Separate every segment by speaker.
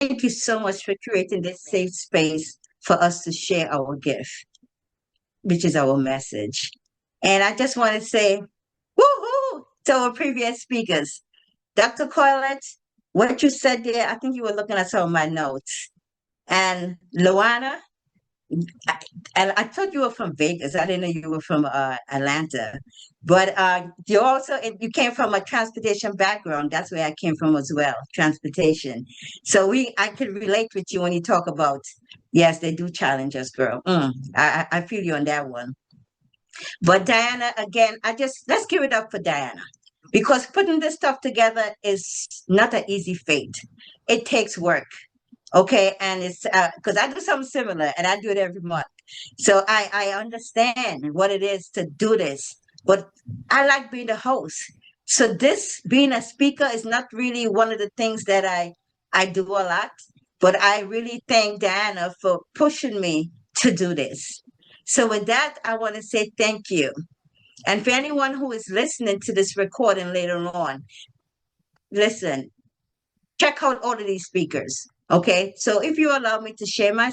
Speaker 1: Thank you so much for creating this safe space for us to share our gift, which is our message. And I just want to say, woohoo, to our previous speakers. Dr. Coylett, what you said there, I think you were looking at some of my notes. And Luana, I, and I thought you were from Vegas. I didn't know you were from Atlanta. But you also you came from a transportation background. That's where I came from as well, transportation. So I could relate with you when you talk about yes, they do challenge us, girl. I feel you on that one. But Diana, again, let's give it up for Diana because putting this stuff together is not an easy feat. It takes work. Okay, and it's because I do something similar and I do it every month. So I understand what it is to do this, but I like being the host. So this being a speaker is not really one of the things that I do a lot, but I really thank Diana for pushing me to do this. So with that, I want to say thank you. And for anyone who is listening to this recording later on, listen, check out all of these speakers. Okay, so if you allow me to share my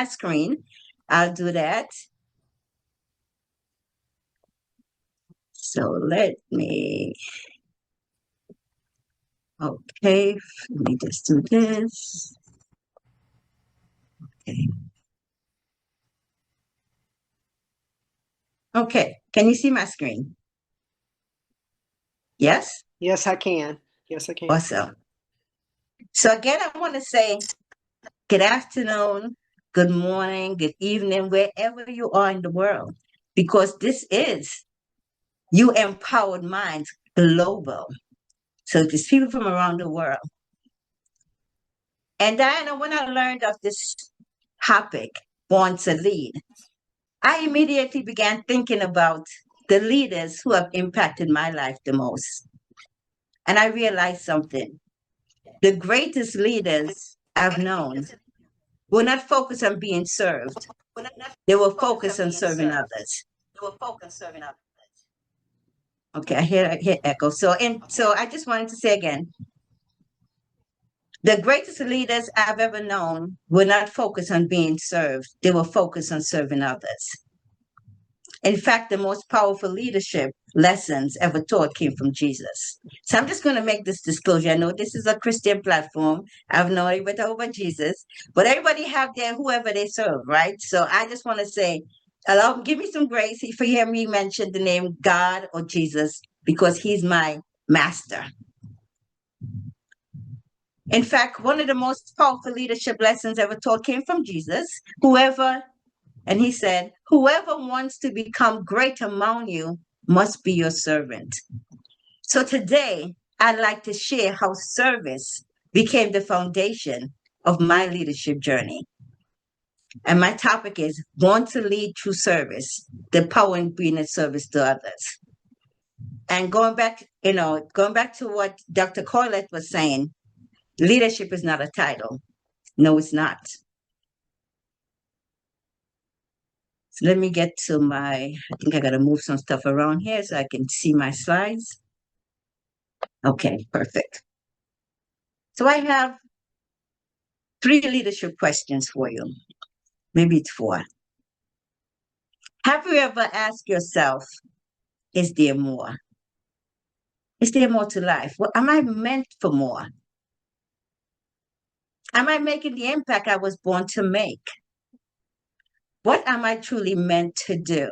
Speaker 1: screen, I'll do that. So let me. Okay, let me just do this. Okay. Okay, can you see my screen? Yes?
Speaker 2: Yes, I can. Yes, I can.
Speaker 1: Awesome. So again, I want to say good afternoon, good morning, good evening, wherever you are in the world, because this is You Empowered Minds Global. So there's people from around the world. And Diana, when I learned of this topic, Born to Lead, I immediately began thinking about the leaders who have impacted my life the most. And I realized something. The greatest leaders I've known were not focused on being served. They were focused on serving others. Okay, I hear echo. So I just wanted to say again, the greatest leaders I've ever known were not focused on being served. They were focused on serving others. In fact, the most powerful leadership lessons ever taught came from Jesus. So I'm just going to make this disclosure. I know this is a Christian platform. I've known everybody over Jesus, but everybody have their whoever they serve, right? So I just want to say, give me some grace if you hear me mention the name God or Jesus, because he's my master. In fact, one of the most powerful leadership lessons ever taught came from Jesus. And he said, whoever wants to become great among you must be your servant. So today, I'd like to share how service became the foundation of my leadership journey. And my topic is Born to Lead Through Service, the power in being of service to others. And going back to what Dr. Coylett was saying, leadership is not a title. No, it's not. So let me get to I think I got to move some stuff around here so I can see my slides. Okay, perfect. So I have 3 leadership questions for you. Maybe it's 4. Have you ever asked yourself, is there more? Is there more to life? Well, am I meant for more? Am I making the impact I was born to make? What am I truly meant to do?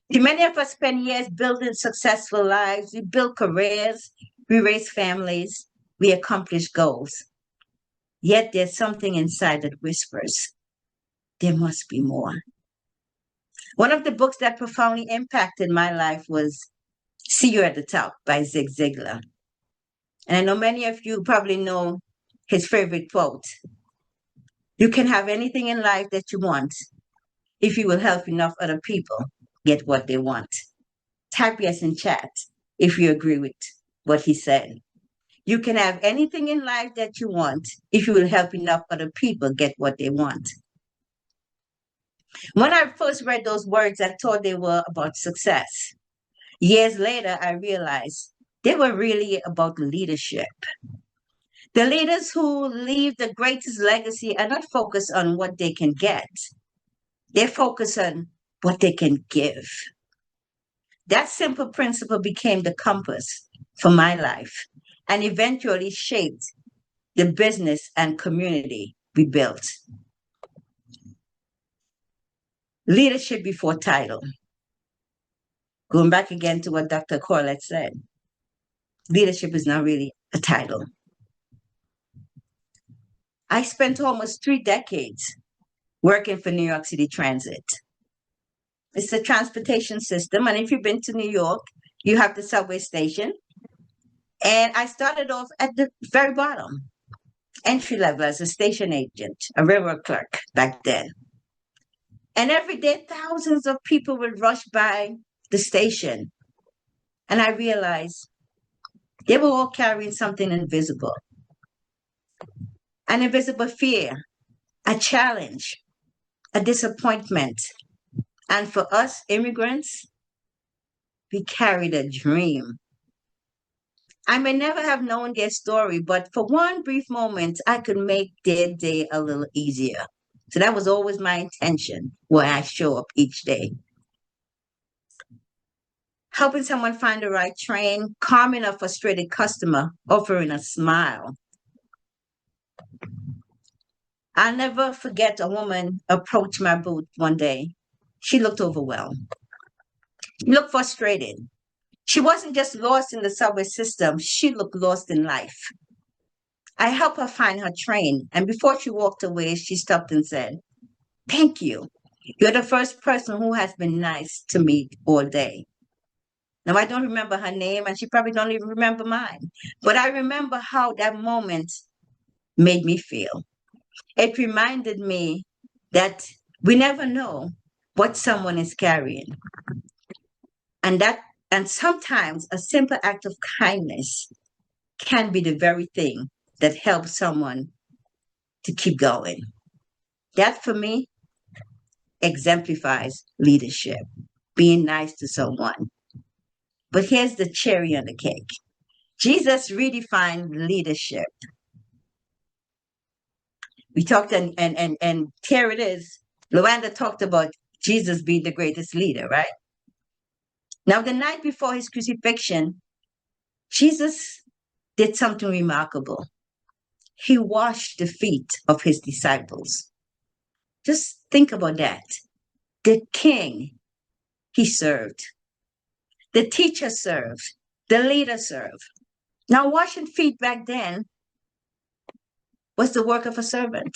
Speaker 1: Many of us spend years building successful lives. We build careers, we raise families, we accomplish goals. Yet there's something inside that whispers, there must be more. One of the books that profoundly impacted my life was See You at the Top by Zig Ziglar. And I know many of you probably know his favorite quote. You can have anything in life that you want if you will help enough other people get what they want. Type yes in chat if you agree with what he said. You can have anything in life that you want if you will help enough other people get what they want. When I first read those words, I thought they were about success. Years later, I realized they were really about leadership. The leaders who leave the greatest legacy are not focused on what they can get. They're focused on what they can give. That simple principle became the compass for my life and eventually shaped the business and community we built. Leadership before title. Going back again to what Dr. Corlett said, leadership is not really a title. I spent almost 3 decades working for New York City Transit. It's a transportation system, and if you've been to New York, you have the subway station. And I started off at the very bottom, entry level as a station agent, a railroad clerk back then. And every day, thousands of people would rush by the station. And I realized they were all carrying something invisible, an invisible fear, a challenge, a disappointment. And for us immigrants, we carried a dream. I may never have known their story, but for one brief moment, I could make their day a little easier. So that was always my intention when I show up each day. Helping someone find the right train, calming a frustrated customer, offering a smile. I'll never forget a woman approached my booth one day. She looked overwhelmed. She looked frustrated. She wasn't just lost in the subway system, she looked lost in life. I helped her find her train, and before she walked away, she stopped and said, "Thank you. You're the first person who has been nice to me all day." Now, I don't remember her name, and she probably don't even remember mine, but I remember how that moment made me feel. It reminded me that we never know what someone is carrying. And sometimes a simple act of kindness can be the very thing that helps someone to keep going. That for me exemplifies leadership, being nice to someone. But here's the cherry on the cake. Jesus redefined leadership. We talked and here it is. Luanda talked about Jesus being the greatest leader, right? Now, the night before his crucifixion, Jesus did something remarkable. He washed the feet of his disciples. Just think about that. The king, he served. The teacher served. The leader served. Now, washing feet back then was the work of a servant.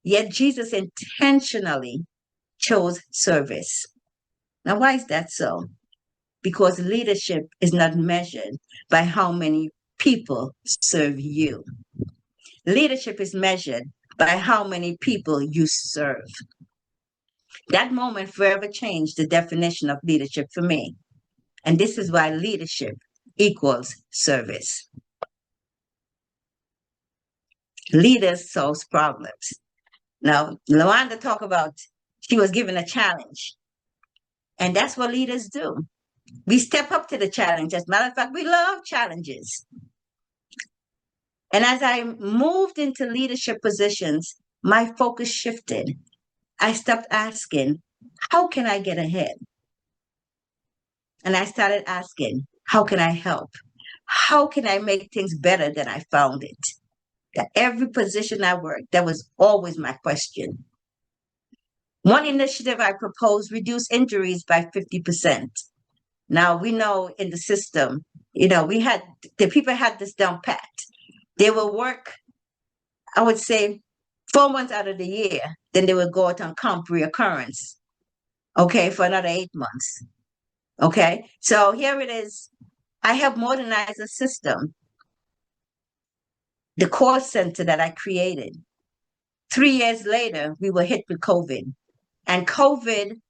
Speaker 1: Yet Jesus intentionally chose service. Now, why is that so? Because leadership is not measured by how many people serve you. Leadership is measured by how many people you serve. That moment forever changed the definition of leadership for me. And this is why leadership equals service. Leaders solve problems. Now, Lawanda talked about she was given a challenge. And that's what leaders do. We step up to the challenge. As a matter of fact, we love challenges. And as I moved into leadership positions, my focus shifted. I stopped asking, how can I get ahead? And I started asking, how can I help? How can I make things better than I found it? That every position I worked, that was always my question. One initiative I proposed reduced injuries by 50%. Now we know in the system, the people had this down pat. They will work, I would say, 4 months out of the year, then they would go out on comp reoccurrence, okay, for another 8 months. Okay, so here it is. I have modernized a system, the call center that I created. 3 years later, we were hit with COVID, and COVID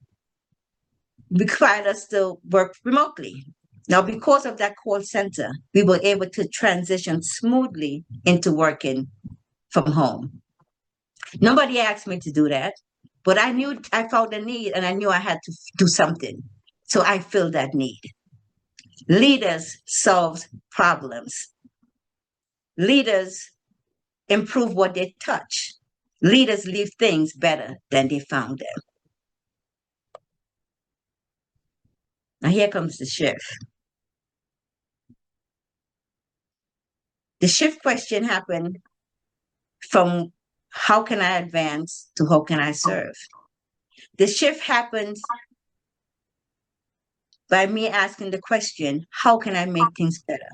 Speaker 1: required us to work remotely. Now, because of that call center, we were able to transition smoothly into working from home. Nobody asked me to do that, but I knew I found a need and I knew I had to do something. So I filled that need. Leaders solve problems. Leaders improve what they touch. Leaders leave things better than they found them. Now here comes the shift. The shift question happened from how can I advance to how can I serve? The shift happens by me asking the question, how can I make things better?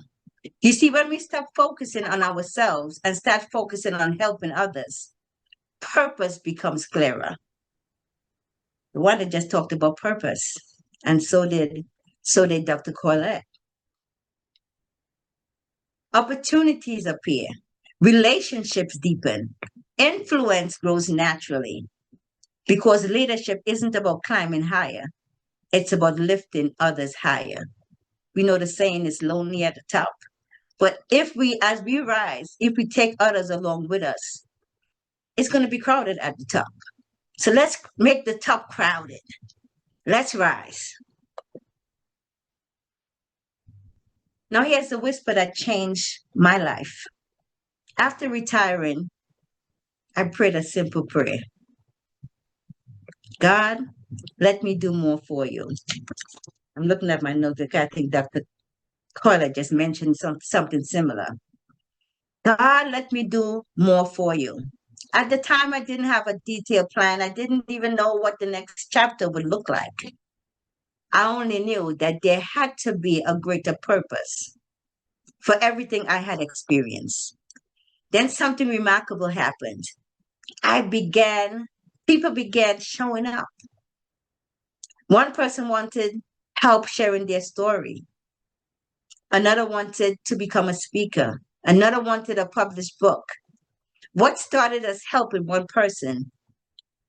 Speaker 1: You see, when we stop focusing on ourselves and start focusing on helping others, purpose becomes clearer. The one that just talked about purpose, and so did Dr. Corlett. Opportunities appear, relationships deepen, influence grows naturally because leadership isn't about climbing higher, it's about lifting others higher. We know the saying is lonely at the top, but as we rise, if we take others along with us, it's going to be crowded at the top. So let's make the top crowded. Let's rise. Now, here's the whisper that changed my life. After retiring, I prayed a simple prayer. God, let me do more for you. I'm looking at my notes because I think Dr. Carla just mentioned something similar. God, let me do more for you. At the time, I didn't have a detailed plan. I didn't even know what the next chapter would look like. I only knew that there had to be a greater purpose for everything I had experienced. Then something remarkable happened. People began showing up. One person wanted help sharing their story. Another wanted to become a speaker. Another wanted a published book. What started as helping one person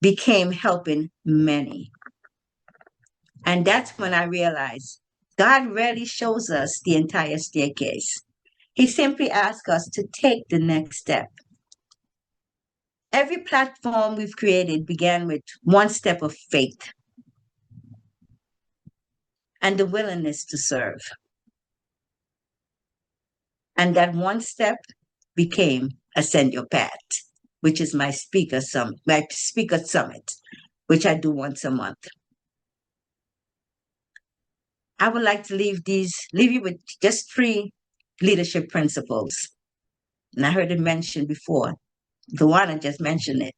Speaker 1: became helping many. And that's when I realized God rarely shows us the entire staircase. He simply asks us to take the next step. Every platform we've created began with one step of faith and the willingness to serve. And that one step became Ascend Your Path, which is my speaker summit, which I do once a month. I would like to leave you with just 3 leadership principles. And I heard it mentioned before. Dianne just mentioned it.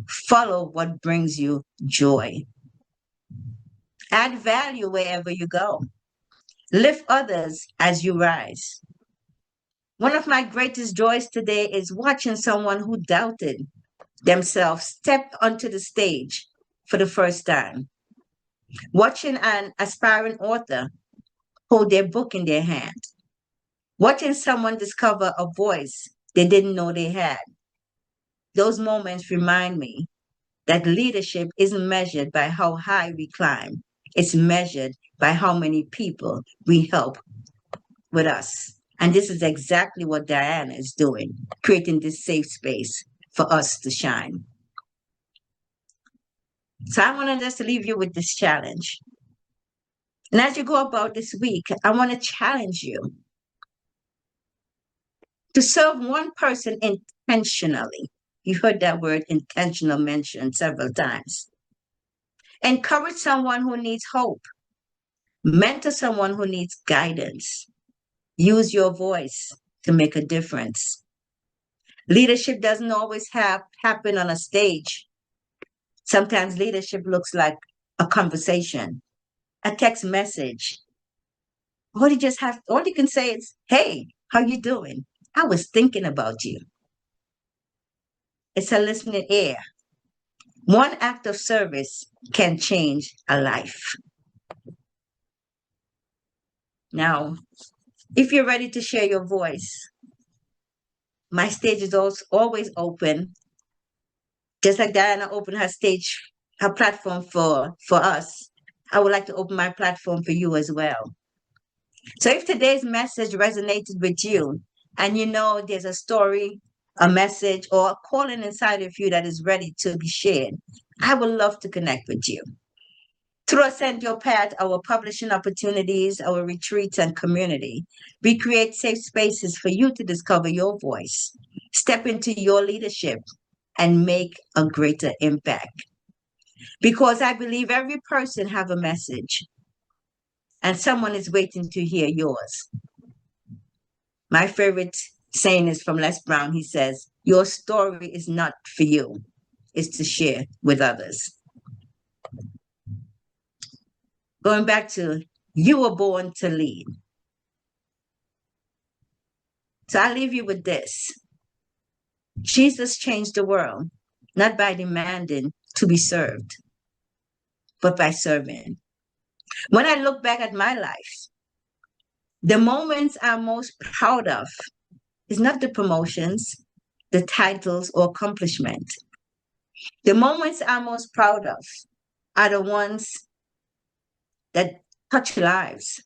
Speaker 1: Follow what brings you joy. Add value wherever you go. Lift others as you rise. One of my greatest joys today is watching someone who doubted themselves step onto the stage for the first time. Watching an aspiring author hold their book in their hand. Watching someone discover a voice they didn't know they had. Those moments remind me that leadership isn't measured by how high we climb. It's measured by how many people we help with us. And this is exactly what Dianne is doing, creating this safe space for us to shine. So I wanted us to leave you with this challenge. And as you go about this week, I want to challenge you to serve one person intentionally. You heard that word intentional mentioned several times. Encourage someone who needs hope. Mentor someone who needs guidance. Use your voice to make a difference. Leadership doesn't always happen on a stage. Sometimes leadership looks like a conversation, a text message. All you can say is, "Hey, how you doing? I was thinking about you." It's a listening ear. One act of service can change a life. Now, if you're ready to share your voice, my stage is always open. Just like Diana opened her platform for us, I would like to open my platform for you as well. So if today's message resonated with you and you know there's a story, a message, or a calling inside of you that is ready to be shared, I would love to connect with you. Through Ascend Your Path, our publishing opportunities, our retreats, and community, we create safe spaces for you to discover your voice, step into your leadership, and make a greater impact. Because I believe every person have a message, and someone is waiting to hear yours. My favorite saying is from Les Brown. He says, "Your story is not for you, it's to share with others." Going back to, you were born to lead. So I leave you with this. Jesus changed the world, not by demanding to be served, but by serving. When I look back at my life, the moments I'm most proud of is not the promotions, the titles, or accomplishment. The moments I'm most proud of are the ones that touch lives,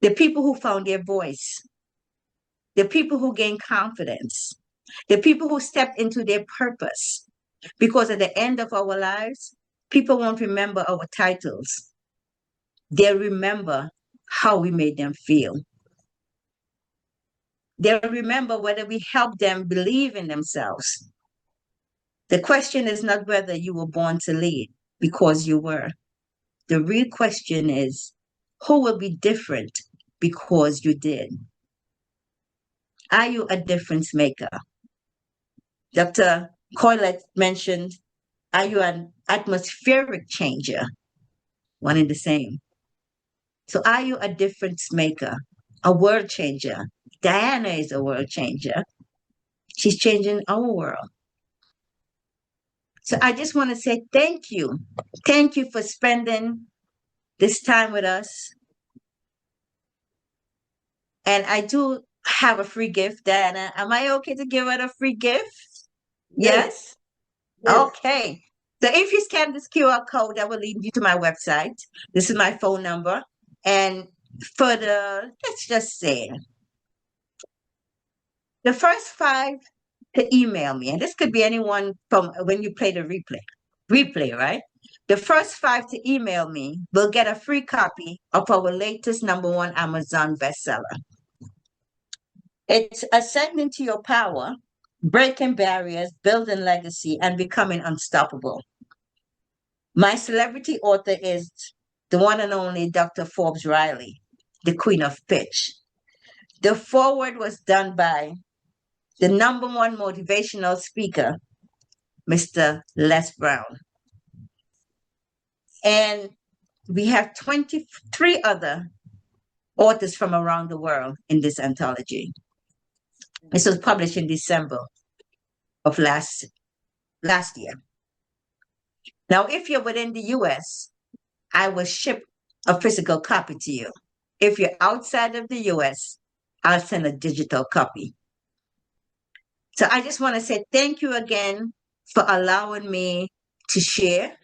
Speaker 1: the people who found their voice, the people who gained confidence, the people who stepped into their purpose. Because at the end of our lives, people won't remember our titles. They'll remember how we made them feel. They'll remember whether we helped them believe in themselves. The question is not whether you were born to lead, because you were. The real question is, who will be different because you did? Are you a difference maker? Dr. Coylett mentioned, are you an atmospheric changer? One and the same. So are you a difference maker, a world changer? Diana is a world changer. She's changing our world. So I just want to say thank you. Thank you for spending this time with us. And I do have a free gift, Diana. Am I okay to give out a free gift? Yes?
Speaker 2: Yes.
Speaker 1: Okay. So if you scan this QR code, that will lead you to my website. This is my phone number. And for the, let's just say, the first 5 to email me, and this could be anyone from when you play the replay, right? The first 5 to email me will get a free copy of our latest #1 Amazon bestseller. It's Ascending to Your Power, Breaking Barriers, Building Legacy, and Becoming Unstoppable. My celebrity author is the one and only Dr. Forbes Riley, the Queen of Pitch. The foreword was done by the #1 motivational speaker, Mr. Les Brown. And we have 23 other authors from around the world in this anthology. This was published in December of last year. Now, if you're within the US, I will ship a physical copy to you. If you're outside of the US, I'll send a digital copy. So I just want to say thank you again for allowing me to share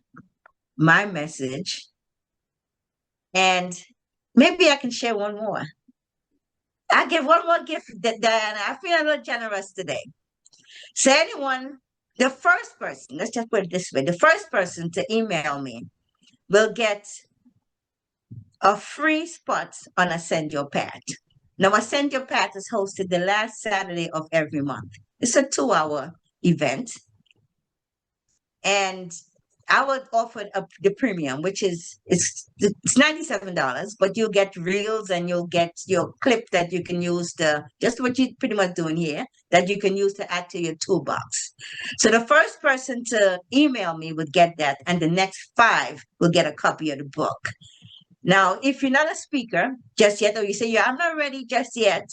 Speaker 1: my message. And maybe I can share one more. I give one more gift, Diana. I feel a little generous today. So anyone, the first person, let's just put it this way, the first person to email me will get a free spot on Ascend Your Path. Now, Ascend Your Path is hosted the last Saturday of every month. It's a 2-hour event. And I would offer the premium, which is it's $97, but you'll get reels and you'll get your clip that you can use just what you're pretty much doing here, that you can use to add to your toolbox. So the first person to email me would get that, and the next 5 will get a copy of the book. Now, if you're not a speaker just yet, or you say, yeah, I'm not ready just yet,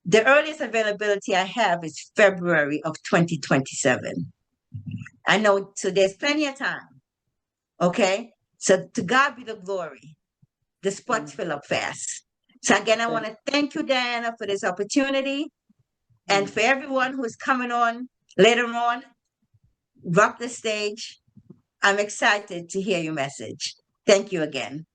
Speaker 1: the earliest availability I have is February of 2027. I know, so there's plenty of time. Okay? So to God be the glory. The spots fill up fast. So again, I want to thank you, Diana, for this opportunity. And for everyone who is coming on later on, rock the stage. I'm excited to hear your message. Thank you again.